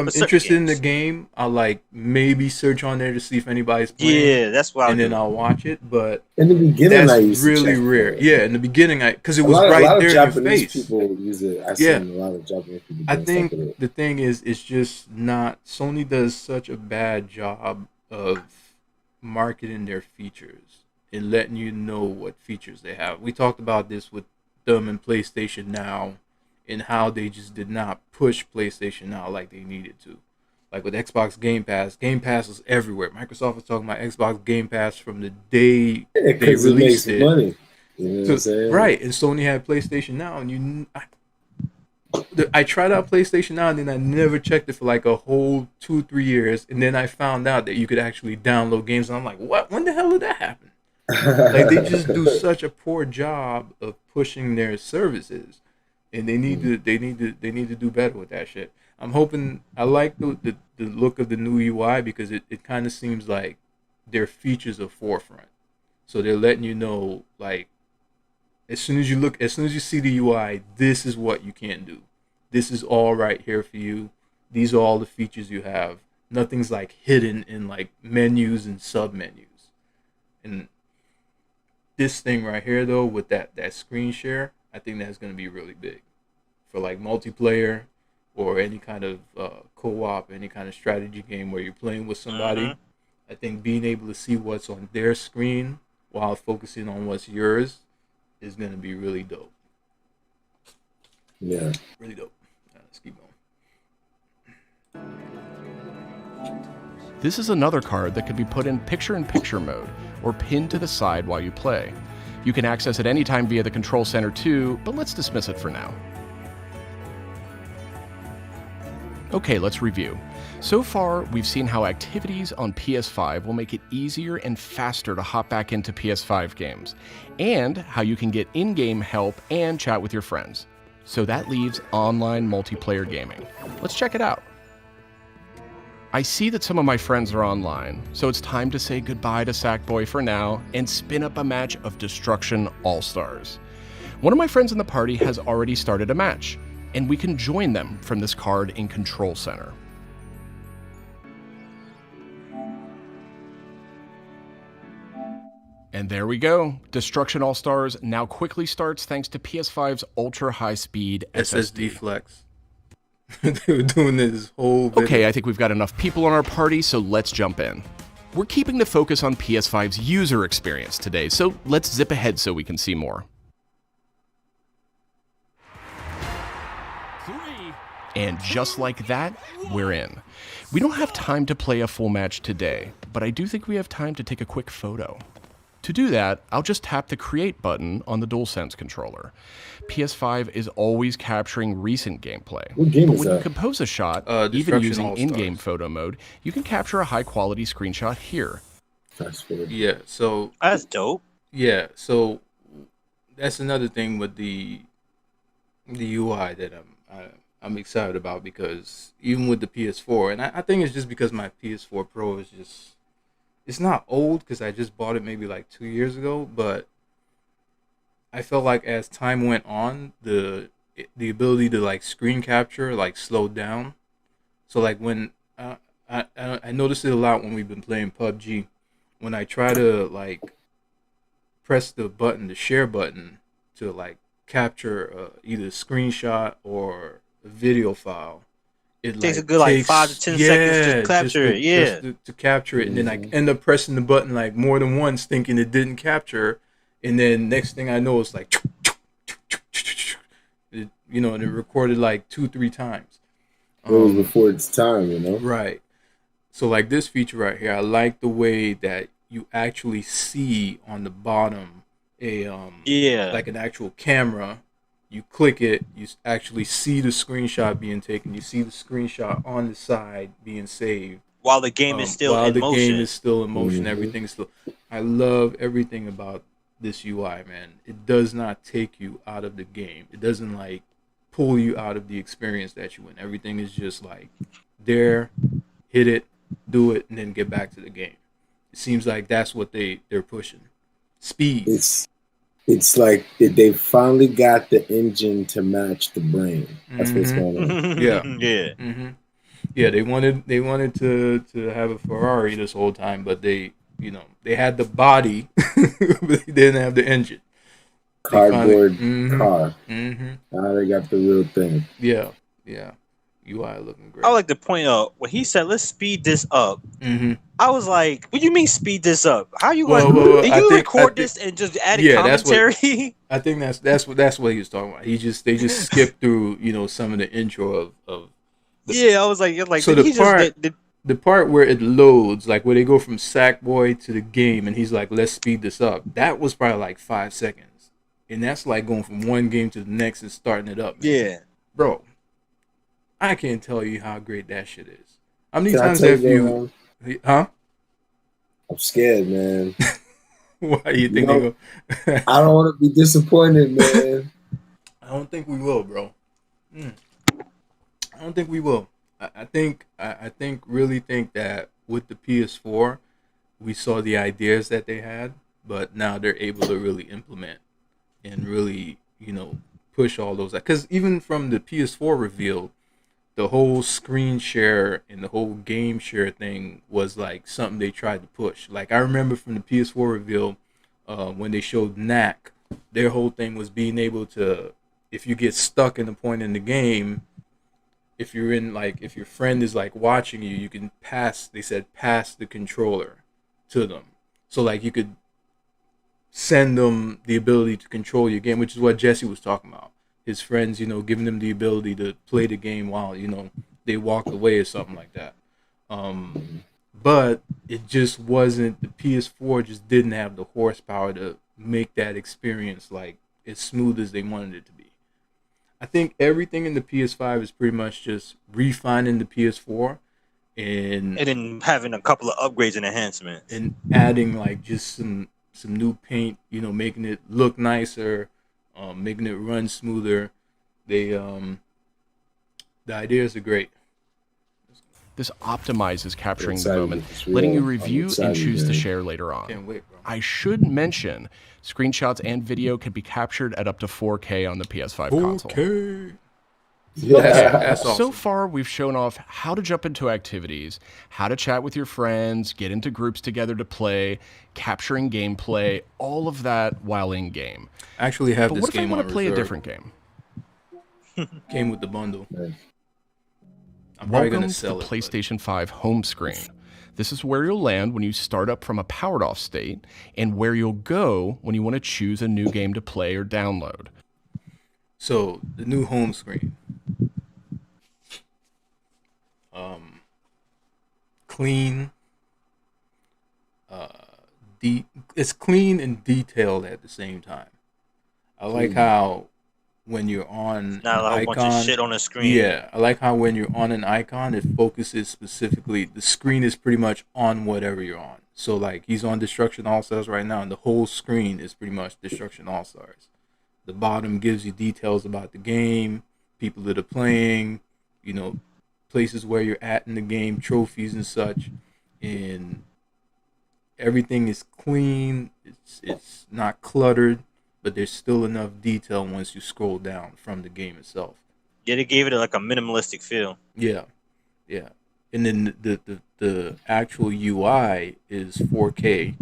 interested in the games. game, I'll maybe search on there to see if anybody's playing. Yeah, that's why. And then I'll watch it. But In the beginning, I that's used to really check rare. for it. Yeah, in the beginning, because it A was lot right of there in your Japanese face. people use it. I've Yeah. seen a lot of Japanese people. I doing stuff think with it. the thing is, it's just not. Sony does such a bad job of marketing their features and letting you know what features they have. We talked about this with them and PlayStation Now and how they just did not push PlayStation Now like they needed to. Like with Xbox Game Pass was everywhere. Microsoft was talking about Xbox Game Pass from the day they released it. Money. You know what I'm saying? Right, and Sony had PlayStation Now, and I tried out PlayStation Now, and then I never checked it for like a whole 2-3 years, and then I found out that you could actually download games, and I'm like, what? When the hell did that happen? Like they just do such a poor job of pushing their services, and they need to do better with that shit. I'm hoping. I like the look of the new UI because it kind of seems like their features are forefront, so they're letting you know like. As soon as you see the UI, this is what you can't do. This is all right here for you. These are all the features you have. Nothing's like hidden in like menus and sub menus. And this thing right here though, with that screen share, I think that's going to be really big for like multiplayer or any kind of co-op, any kind of strategy game where you're playing with somebody. I think being able to see what's on their screen while focusing on what's yours is going to be really dope. Yeah. Really dope. Let's keep going. This is another card that can be put in picture-in-picture mode or pinned to the side while you play. You can access it anytime via the control center too, but let's dismiss it for now. Okay, let's review. So far, we've seen how activities on PS5 will make it easier and faster to hop back into PS5 games, and how you can get in-game help and chat with your friends. So that leaves online multiplayer gaming. Let's check it out. I see that some of my friends are online, so it's time to say goodbye to Sackboy for now and spin up a match of Destruction All-Stars. One of my friends in the party has already started a match, and we can join them from this card in Control Center. And there we go. Destruction All-Stars now quickly starts thanks to PS5's ultra-high-speed SSD flex. They were doing this whole video. Okay, I think we've got enough people on our party, so let's jump in. We're keeping the focus on PS5's user experience today, so let's zip ahead so we can see more. And just like that, we're in. We don't have time to play a full match today, but I do think we have time to take a quick photo. To do that, I'll just tap the Create button on the DualSense controller. PS5 is always capturing recent gameplay. What game but is when that? you compose a shot, even using in-game photo mode, you can capture a high-quality screenshot here. That's good. Yeah, so That's dope. yeah, so that's another thing with the UI that I'm excited about, because even with the PS4, and I think it's just because my PS4 Pro is just, it's not old because I just bought it maybe like 2 years ago, but I felt like as time went on, the ability to like screen capture like slowed down. So like when I noticed it a lot when we've been playing PUBG, when I try to like press the button, the share button, to like capture either a screenshot or a video file, it Takes like, a good like 5 to 10 seconds to capture it. Yeah. just to capture it, and then I end up pressing the button like more than once, thinking it didn't capture, and then next thing I know, it's like, it, you know, and it recorded like 2-3 times. It was before its time, you know. Right. So like this feature right here, I like the way that you actually see on the bottom a like an actual camera. You click it, you actually see the screenshot being taken. You see the screenshot on the side being saved While the game is still in motion. While the game is still in motion, everything's still. I love everything about this UI, man. It does not take you out of the game. It doesn't like pull you out of the experience that you in. Everything is just like there, hit it, do it, and then get back to the game. It seems like that's what they're pushing. Speed. It's like they finally got the engine to match the brain. That's what's going on. Yeah. Yeah. Mm-hmm. Yeah, they wanted to have a Ferrari this whole time, but they had the body, but they didn't have the engine. Cardboard finally, car. Mm-hmm. Now they got the real thing. Yeah, yeah. UI looking great. I like to point out when he said, "Let's speed this up." Mm-hmm. I was like, "What do you mean speed this up? How you Well, going? Did I you think record this and just add yeah, commentary?" I think that's what he was talking about. They just skipped through some of the intro of Yeah, I was like, so did he just the part where it loads, like where they go from Sackboy to the game, and he's like, "Let's speed this up." That was probably like 5 seconds, and that's like going from one game to the next and starting it up. Man. Yeah, bro, I can't tell you how great that shit is. How many Can I times tell have you, you, huh? I'm scared, man. Why you think No, they go? I don't want to be disappointed, man. I don't think we will, bro. I don't think we will. Really think that with the PS4, we saw the ideas that they had, but now they're able to really implement and really, push all those. Because even from the PS4 reveal, the whole screen share and the whole game share thing was like something they tried to push. Like I remember from the PS4 reveal, when they showed Knack, their whole thing was being able to, if you get stuck in a point in the game, if you're in like if your friend is like watching you, you can pass. They said pass the controller to them, so like you could send them the ability to control your game, which is what Jesse was talking about. His friends, giving them the ability to play the game while they walked away or something like that. But it just wasn't. The PS4 just didn't have the horsepower to make that experience like as smooth as they wanted it to be. I think everything in the PS5 is pretty much just refining the PS4 and then having a couple of upgrades and enhancements and adding like just some new paint, making it look nicer, making it run smoother. They the ideas are great. This optimizes capturing the excited moment, if it's real. letting you I'm review and excited, choose to man. share later on. Can't wait, bro. I should mention, screenshots and video can be captured at up to 4K on the PS5 console. Okay. Yeah. That's awesome. So far, we've shown off how to jump into activities, how to chat with your friends, get into groups together to play, capturing gameplay, all of that while in game. I actually have But this what if I game want on to play a reserve. different game? Came with the bundle. Nice. I'm probably Welcome gonna to sell the it. PlayStation 5 home screen. This is where you'll land when you start up from a powered off state, and where you'll go when you want to choose a new game to play or download. So the new home screen, clean, it's clean and detailed at the same time. I like how when you're on not an a whole bunch of icon, shit on the screen. yeah, I like how when you're on an icon, it focuses specifically. The screen is pretty much on whatever you're on. So like he's on Destruction All Stars right now, and the whole screen is pretty much Destruction All Stars. The bottom gives you details about the game, people that are playing, places where you're at in the game, trophies and such, and everything is clean. It's not cluttered, but there's still enough detail once you scroll down from the game itself. Yeah, they gave it like a minimalistic feel. Yeah, yeah. And then the actual UI is 4K.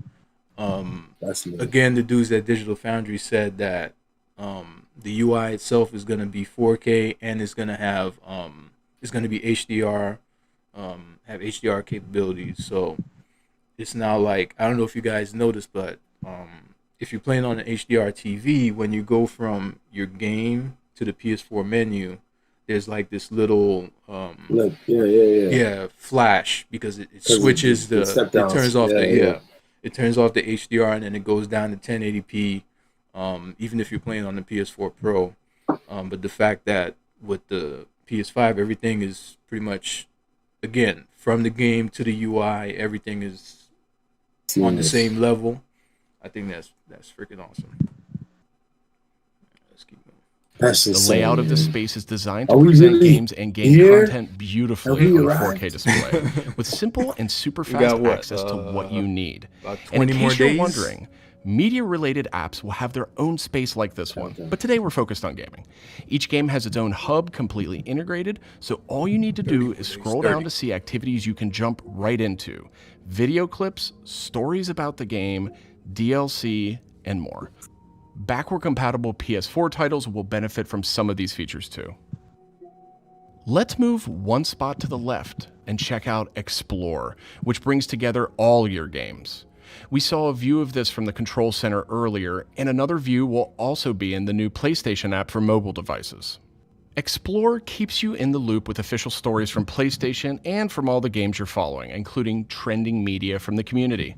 That's nice. Again, the dudes at Digital Foundry said that the UI itself is going to be 4K and it's going to have it's going to be HDR, have HDR capabilities. So it's now like, I don't know if you guys noticed, but if you're playing on an HDR TV, when you go from your game to the PS4 menu, there's like this little Look, yeah. flash, because it switches it turns off it turns off the HDR and then it goes down to 1080p. Even if you're playing on the PS4 Pro, but the fact that with the PS5 everything is pretty much, again, from the game to the UI, everything is on the same level. I think that's freaking awesome. Let's keep going. That's The insane, layout of the man. space is designed to Are we present really games and game here? content beautifully Have we on a arrived? 4K display, with simple and super We fast got what, access to what you need. About And in 20 more case you're days? wondering, media-related apps will have their own space like this one, but today we're focused on gaming. Each game has its own hub, completely integrated, so all you need to do is scroll down to see activities you can jump right into. Video clips, stories about the game, DLC, and more. Backward-compatible PS4 titles will benefit from some of these features too. Let's move one spot to the left and check out Explore, which brings together all your games. We saw a view of this from the Control Center earlier, and another view will also be in the new PlayStation app for mobile devices. Explore keeps you in the loop with official stories from PlayStation and from all the games you're following, including trending media from the community.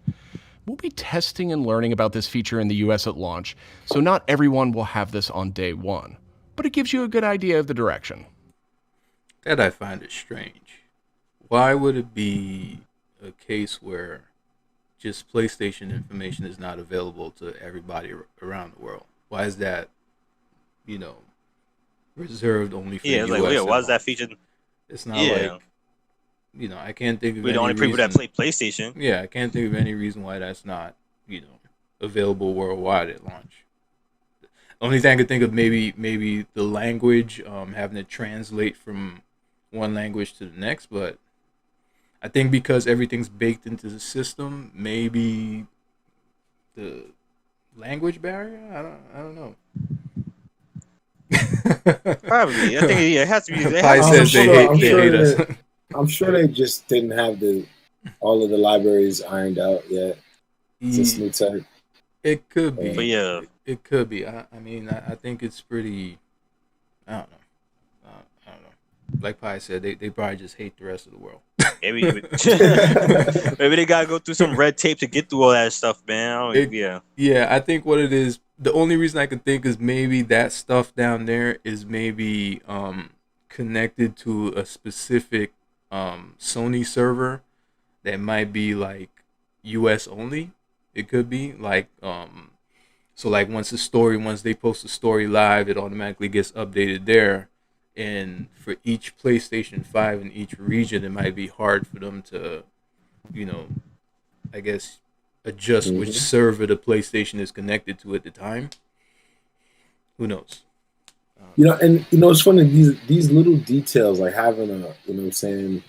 We'll be testing and learning about this feature in the US at launch, so not everyone will have this on day one, but it gives you a good idea of the direction. That I find it strange. Why would it be a case where just PlayStation information is not available to everybody around the world? Why is that, reserved only for the US? Why is that featured? It's not like, I can't think of we're the only people that play PlayStation. Yeah, I can't think of any reason why that's not, available worldwide at launch. The only thing I could think of, maybe the language, having to translate from one language to the next, but I think because everything's baked into the system, maybe the language barrier. I don't know. Probably, I think it has to be. Hate us. I'm sure they just didn't have all of the libraries ironed out yet. It's just new tech. It could be, but yeah, it could be. I mean, I think it's pretty. I don't know. Like Pi said, they probably just hate the rest of the world. Maybe they gotta go through some red tape to get through all that stuff, man. Yeah, I think what it is, the only reason I can think is maybe that stuff down there is maybe connected to a specific Sony server that might be like US only. It could be like so like once they post a story live, it automatically gets updated there. And for each PlayStation 5 in each region, it might be hard for them to, I guess, adjust which server the PlayStation is connected to at the time. Who knows? It's funny, these little details, like having the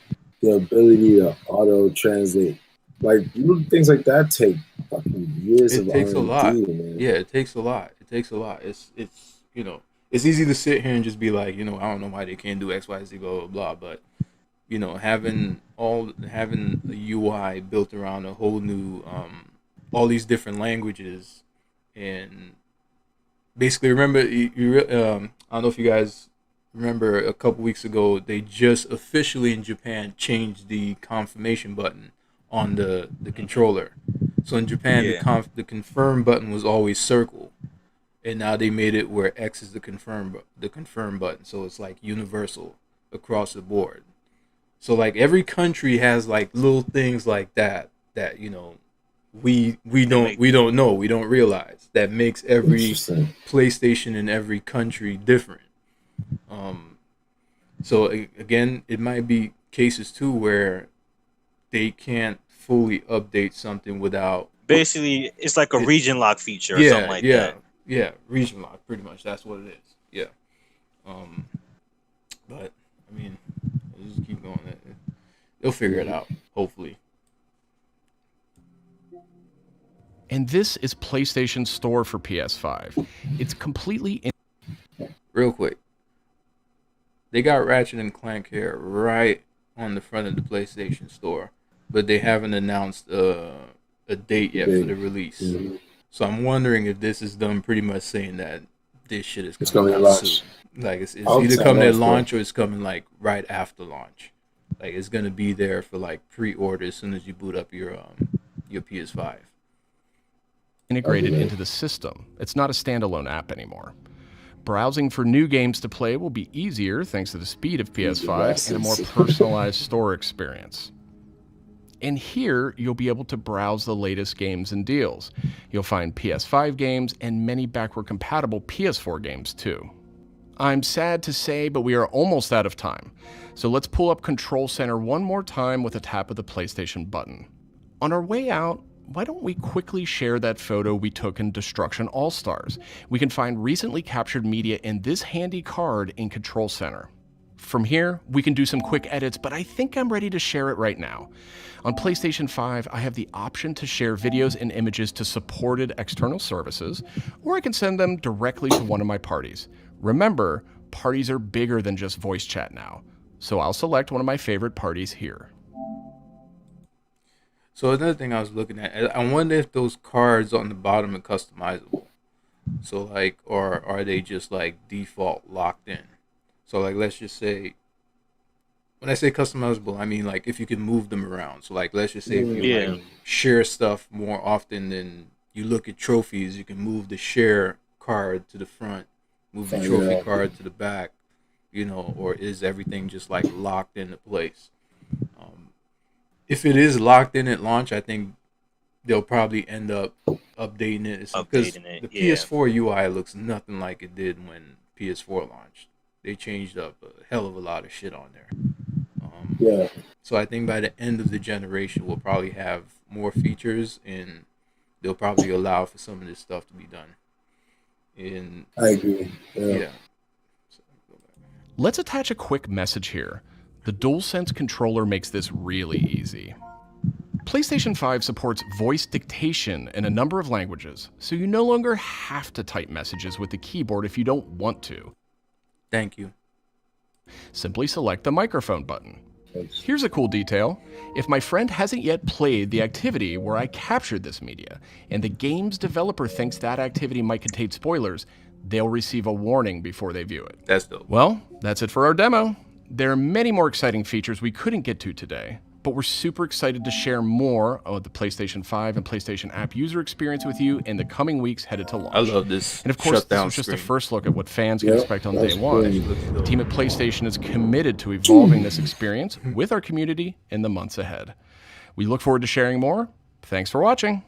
ability to auto translate, like little things like that take fucking years of R&D. It takes a lot. Man. Yeah, it takes a lot. It's it's easy to sit here and just be like, I don't know why they can't do X, Y, Z, blah, blah, blah. But, having a UI built around a whole new, all these different languages, and basically, remember, I don't know if you guys remember a couple weeks ago, they just officially in Japan changed the confirmation button on the controller. So in Japan, the confirm button was always circle. And now they made it where X is the confirm button, so it's like universal across the board. So like every country has like little things like that we don't know, we don't realize, that makes every PlayStation in every country different. So again, it might be cases too where they can't fully update something without. Basically, it's like a region lock feature or something like that. Yeah, region lock, pretty much. That's what it is. Yeah. But I mean, we'll just keep going. They'll figure it out, hopefully. And this is PlayStation Store for PS5. It's completely Real quick. They got Ratchet and Clank here right on the front of the PlayStation Store, but they haven't announced a date yet for the release. Mm-hmm. So I'm wondering if this is them pretty much saying that this shit is coming out soon. Like it's either coming at launch or it's coming like right after launch. Like it's gonna be there for like pre-order as soon as you boot up your PS5. Integrated into the system. It's not a standalone app anymore. Browsing for new games to play will be easier thanks to the speed of PS5 and a more personalized store experience. And here, you'll be able to browse the latest games and deals. You'll find PS5 games and many backward-compatible PS4 games, too. I'm sad to say, but we are almost out of time. So let's pull up Control Center one more time with a tap of the PlayStation button. On our way out, why don't we quickly share that photo we took in Destruction All-Stars? We can find recently captured media in this handy card in Control Center. From here, we can do some quick edits, but I think I'm ready to share it right now. On PlayStation 5, I have the option to share videos and images to supported external services, or I can send them directly to one of my parties. Remember, parties are bigger than just voice chat now. So I'll select one of my favorite parties here. So another thing I was looking at, I wonder if those cards on the bottom are customizable. So like, or are they just like default locked in? So like, let's just say, when I say customizable, I mean like if you can move them around. So like, let's just say if you Yeah. like share stuff more often than you look at trophies, you can move the share card to the front, move the trophy card to the back, you know, or is everything just like locked into place? If it is locked in at launch, I think they'll probably end up updating it. Because Updating it, the yeah. PS4 UI looks nothing like it did when PS4 launched. They changed up a hell of a lot of shit on there. Yeah. So I think by the end of the generation, we'll probably have more features, and they'll probably allow for some of this stuff to be done. And I agree. yeah. Let's attach a quick message here. The DualSense controller makes this really easy. PlayStation 5 supports voice dictation in a number of languages, so you no longer have to type messages with the keyboard if you don't want to. Thank you. Simply select the microphone button. Here's a cool detail. If my friend hasn't yet played the activity where I captured this media, and the game's developer thinks that activity might contain spoilers, they'll receive a warning before they view it. That's dope. Well, that's it for our demo. There are many more exciting features we couldn't get to today, but we're super excited to share more of the PlayStation 5 and PlayStation app user experience with you in the coming weeks headed to launch. I love this. And of course, this shutdown was just a screen. first look at what fans can expect on day that's one. great. The team at PlayStation is committed to evolving this experience with our community in the months ahead. We look forward to sharing more. Thanks for watching.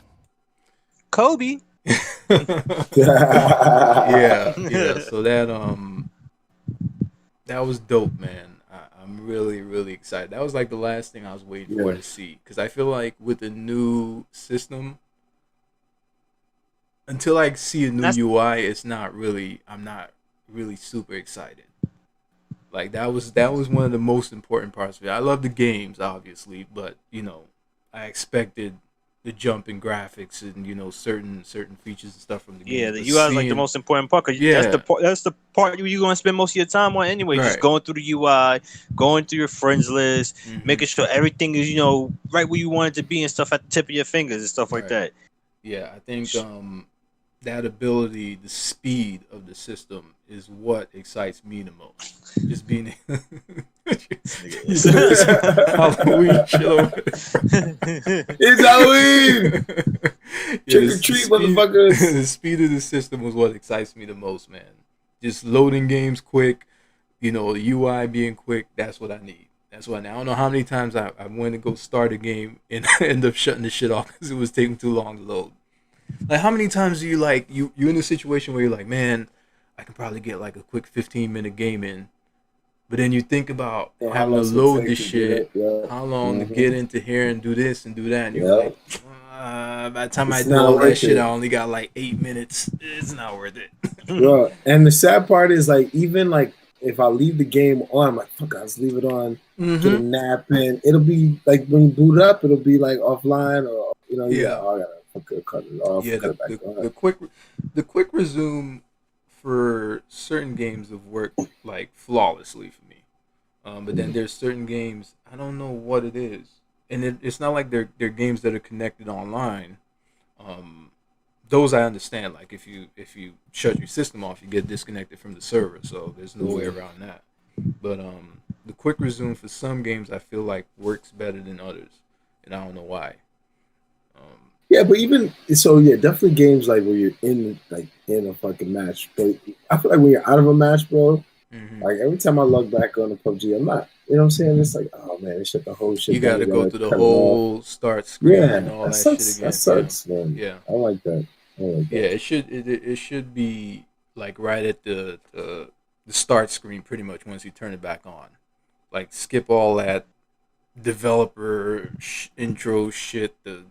Kobe. yeah. So that was dope, man. I'm really excited. That was like the last thing I was waiting for to see, because I feel like with the new system, until I see a new UI, it's not really. I'm not really super excited. Like that was one of the most important parts of it. I love the games, obviously, but you know, I expected the jump in graphics and you know certain features and stuff from the game. Yeah, the UI is like the most important part, because that's the part you're gonna spend most of your time on anyway. Right. Just going through the UI, going through your friends list, making sure everything is right where you want it to be and stuff at the tip of your fingers and stuff like that. Yeah, I think that ability, the speed of the system, is what excites me the most. Just being Halloween show. It's Halloween. Trick or treat, motherfuckers. The speed of the system was what excites me the most, man. Just loading games quick, you know, the UI being quick. That's what I need. That's what I don't know how many times I went to go start a game and I end up shutting the shit off because it was taking too long to load. Like, how many times do you're in a situation where you're like, man, I can probably get like a quick 15-minute game in, but then you think about having to load this shit, how long to get into here and do this and do that, and you're like, by the time I do all that shit, I only got like 8 minutes. It's not worth it. Bro, and the sad part is like, even like if I leave the game on, I'm like, fuck, I'll just leave it on, get a nap, and it'll be like when you boot up, it'll be like offline, or I gotta cut it off. Yeah, the quick resume for certain games have worked like flawlessly for me, but then there's certain games I don't know what it is, and it's not like they're games that are connected online. Those I understand. Like if you shut your system off, you get disconnected from the server, so there's no way around that. But the quick resume for some games I feel like works better than others, and I don't know why. Yeah, but even so, definitely games like where you're in a fucking match. But I feel like when you're out of a match, bro, like every time I log back on the PUBG, I'm not. You know what I'm saying? It's like, oh man, they shut the whole shit. You got to go through the whole start screen and all that sucks, shit again. That sucks, man. Yeah, I like that. Yeah, it should be like right at the start screen, pretty much once you turn it back on. Like skip all that developer intro shit, the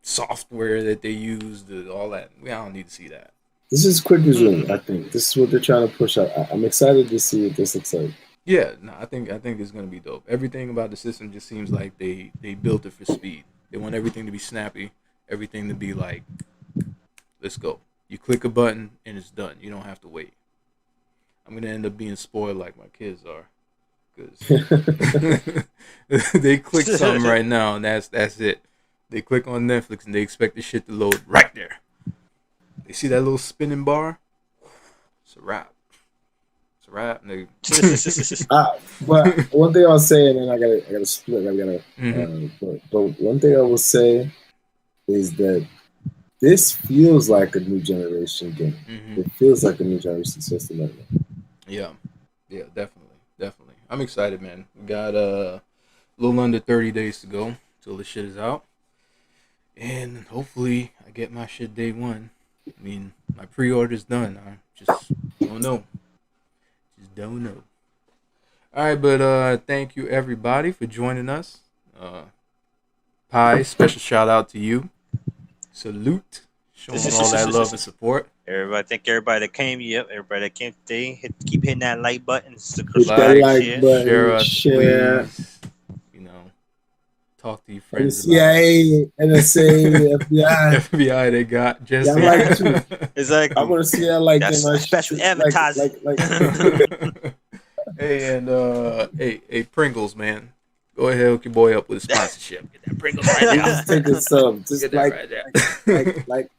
software that they use, all that. I don't need to see that. This is quick resume. I think this is what they're trying to push out. I'm excited to see what this looks like. Yeah, no, I think it's gonna be dope. Everything about the system just seems like they built it for speed. They want everything to be snappy, everything to be like, let's go. You click a button and it's done. You don't have to wait. I'm gonna end up being spoiled like my kids are. because they click something right now, and that's it. They click on Netflix and they expect the shit to load right there. They see that little spinning bar. It's a wrap. It's a wrap, nigga. But one thing I'll say, and then I gotta split. But one thing I will say is that this feels like a new generation game. It feels like a new generation system. Yeah, definitely. I'm excited, man. We got a little under 30 days to go till the shit is out, and hopefully I get my shit day one. I mean, my pre-order's done. I just don't know. Don't know. All right, but thank you everybody for joining us. Pi, special shout out to you. Salute, showing all that love and support. Everybody, thank everybody that came. Yep, everybody that came today. Keep hitting that like button, Like, share. Please. You know, talk to your friends. CIA, NSA, FBI. FBI, they got just. Yeah, I like too. Exactly. I want to see that like that's them. special advertising. Hey, and hey, Pringles, man. Go ahead, hook your boy up with a sponsorship. Get that Pringles right now. Just take a sub. Just Get that right there. like.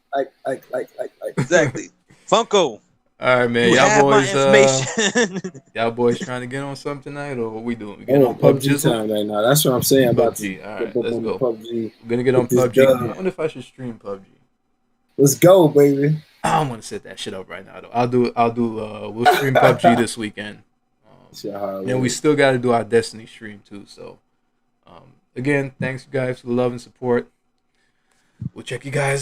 Exactly. Funko. All right, man. You Y'all have boys, my information. y'all boys trying to get on something tonight, or what we doing? We get get on PUBG time right now. That's what I'm saying about PUBG. All right, let's go. PUBG. We're gonna get on PUBG. I wonder if I should stream PUBG. Let's go, baby. I don't want to set that shit up right now, though. We'll stream PUBG this weekend. And we still got to do our Destiny stream too. So, again, thanks you guys for the love and support. We'll check you guys